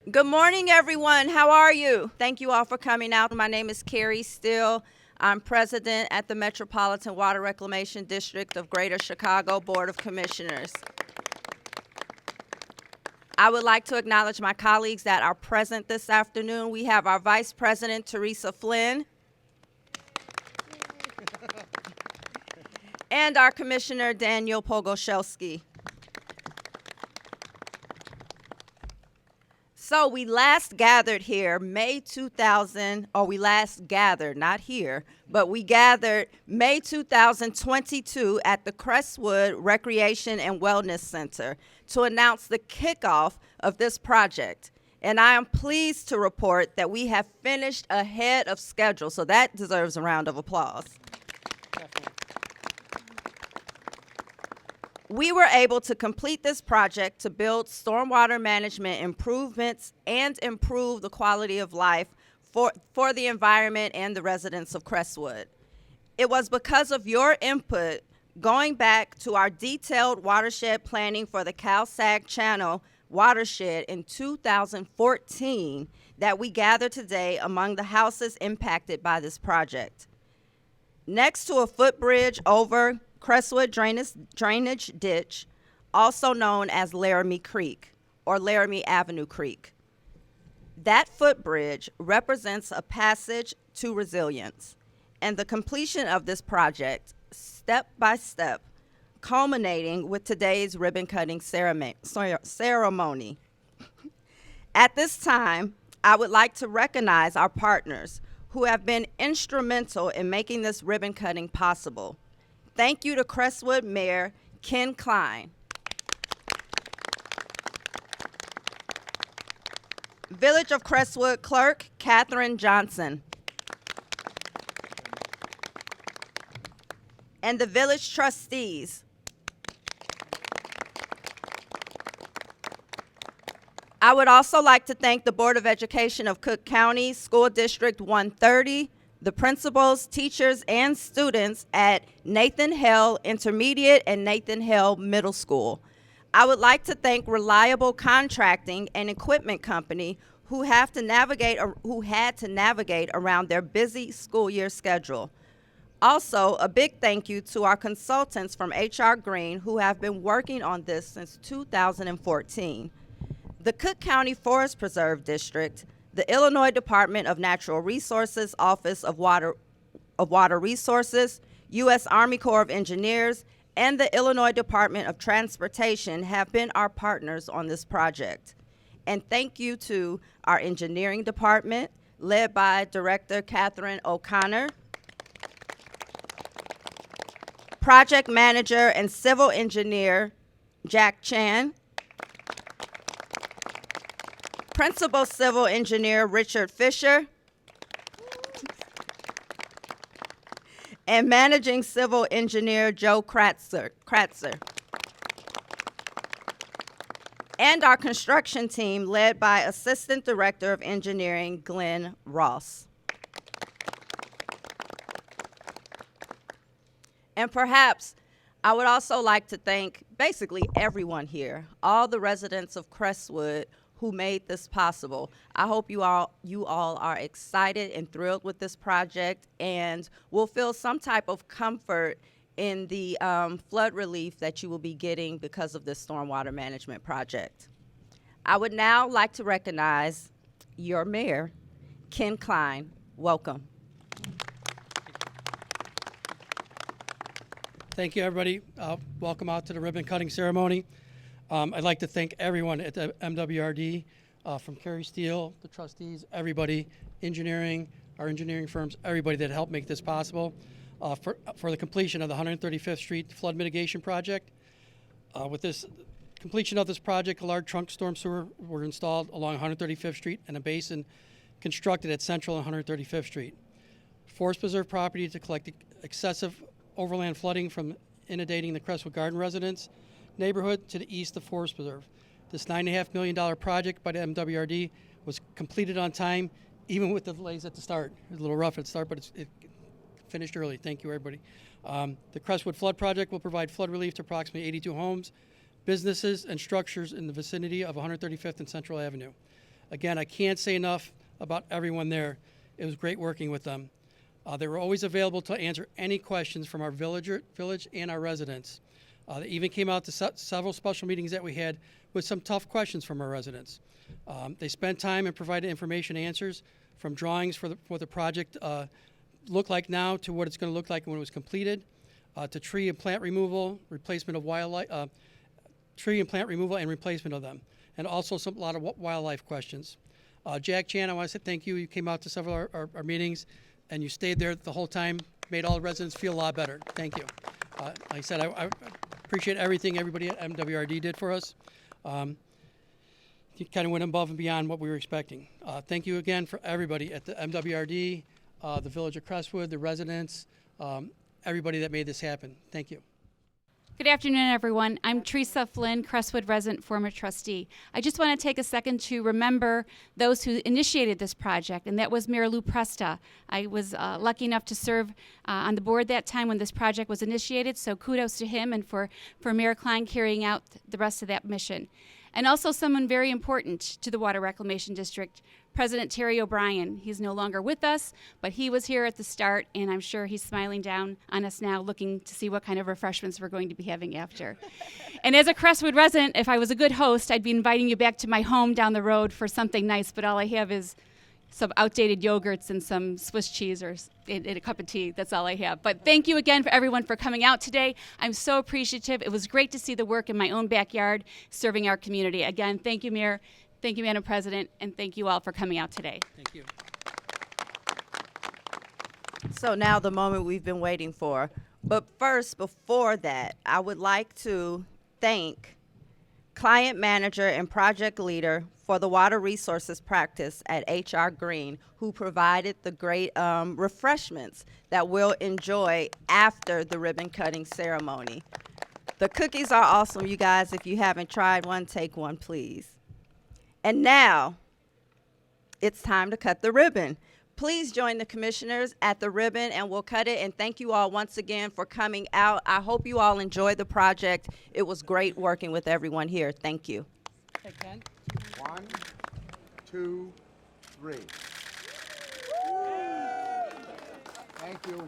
Good morning, everyone. How are you? Thank you all for coming out. My name is Kari Steele. I'm president at the Metropolitan Water Reclamation District of Greater Chicago Board of Commissioners. I would like to acknowledge my colleagues that are present this afternoon. We have our Vice President, Theresa Flynn, and our Commissioner, Daniel Pogorzelski. So we last gathered here May 2000, or we last gathered, not here, but we gathered May 2022 at the Crestwood Recreation and Wellness Center to announce the kickoff of this project. And I am pleased to report that we have finished ahead of schedule, so that deserves a round of applause. We were able to complete this project to build stormwater management improvements and improve the quality of life for the environment and the residents of Crestwood. It was because of your input, going back to our detailed watershed planning for the Cal-Sag Channel watershed in 2014, that we gather today among the houses impacted by this project. Next to a footbridge over Crestwood Drainage Ditch, also known as Laramie Creek or Laramie Avenue Creek. That footbridge represents a passage to resilience, and the completion of this project, step by step, culminating with today's ribbon-cutting ceremony. At this time, I would like to recognize our partners who have been instrumental in making this ribbon-cutting possible. Thank you to Crestwood Mayor Ken Klein, Village of Crestwood Clerk Catherine Johnson, and the Village Trustees. I would also like to thank the Board of Education of Cook County, School District 130, the principals, teachers, and students at Nathan Hale Intermediate and Nathan Hale Middle School. I would like to thank Reliable Contracting and Equipment Company who had to navigate around their busy school year schedule. Also, a big thank you to our consultants from HR Green who have been working on this since 2014. The Cook County Forest Preserve District, the Illinois Department of Natural Resources Office of Water Resources, U.S. Army Corps of Engineers, and the Illinois Department of Transportation have been our partners on this project. And thank you to our engineering department, led by Director Catherine O'Connor, project manager and civil engineer Jack Chan, Principal Civil Engineer Richard Fisher, and Managing Civil Engineer Joe Kratzer, and our construction team led by Assistant Director of Engineering Glenn Ross. And perhaps I would also like to thank basically everyone here, all the residents of Crestwood who made this possible. I hope you all are excited and thrilled with this project and will feel some type of comfort in the flood relief that you will be getting because of this stormwater management project. I would now like to recognize your mayor, Ken Klein. Welcome. Thank you, everybody. Welcome out to the ribbon cutting ceremony. I'd like to thank everyone at the MWRD, from Kari Steele, the trustees, everybody, engineering, our engineering firms, everybody that helped make this possible for the completion of the 135th Street Flood Mitigation Project. With this completion of this project, a large trunk storm sewer were installed along 135th Street and a basin constructed at Central and 135th Street. Forest preserve property to collect excessive overland flooding from inundating the Crestwood Garden residents neighborhood to the east of Forest Preserve. This $9.5 million project by the MWRD was completed on time, even with the delays at the start. It was a little rough at the start, but it finished early. Thank you, everybody. The Crestwood Flood Project will provide flood relief to approximately 82 homes, businesses, and structures in the vicinity of 135th and Central Avenue. Again, I can't say enough about everyone there. It was great working with them. They were always available to answer any questions from our village and our residents. They even came out to several special meetings that we had with some tough questions from our residents. They spent time and provided information answers from drawings for what the project looked like now to what it's going to look like when it was completed, to tree and plant removal, replacement of wildlife, tree and plant removal and replacement of them, and also a lot of wildlife questions. Jack Chan, I want to say thank you. You came out to several of our meetings, and you stayed there the whole time, made all the residents feel a lot better. Thank you. Like I said, I appreciate everything everybody at MWRD did for us. You kind of went above and beyond what we were expecting. Thank you again for everybody at the MWRD, the Village of Crestwood, the residents, everybody that made this happen. Thank you. Good afternoon, everyone. I'm Theresa Flynn, Crestwood resident, former trustee. I just want to take a second to remember those who initiated this project, and that was Mayor Lou Presta. I was lucky enough to serve on the board that time when this project was initiated, so kudos to him and for Mayor Klein carrying out the rest of that mission. And also someone very important to the Water Reclamation District, President Terry O'Brien. He's no longer with us, but he was here at the start, and I'm sure he's smiling down on us now, looking to see what kind of refreshments we're going to be having after. And as a Crestwood resident, if I was a good host, I'd be inviting you back to my home down the road for something nice, but all I have is some outdated yogurts and some Swiss cheese and a cup of tea. That's all I have. But thank you again for everyone for coming out today. I'm so appreciative. It was great to see the work in my own backyard serving our community. Again, thank you, Mayor. Thank you, Madam President. And thank you all for coming out today. Thank you. So now the moment we've been waiting for. But first, before that, I would like to thank client manager and project leader for the water resources practice at HR Green, who provided the great refreshments that we'll enjoy after the ribbon cutting ceremony. The cookies are awesome, you guys. If you haven't tried one, take one, please. And now it's time to cut the ribbon. Please join the commissioners at the ribbon and we'll cut it. And thank you all once again for coming out. I hope you all enjoyed the project. It was great working with everyone here. Thank you. Hey, Ken. 1, 2, 3. Thank you.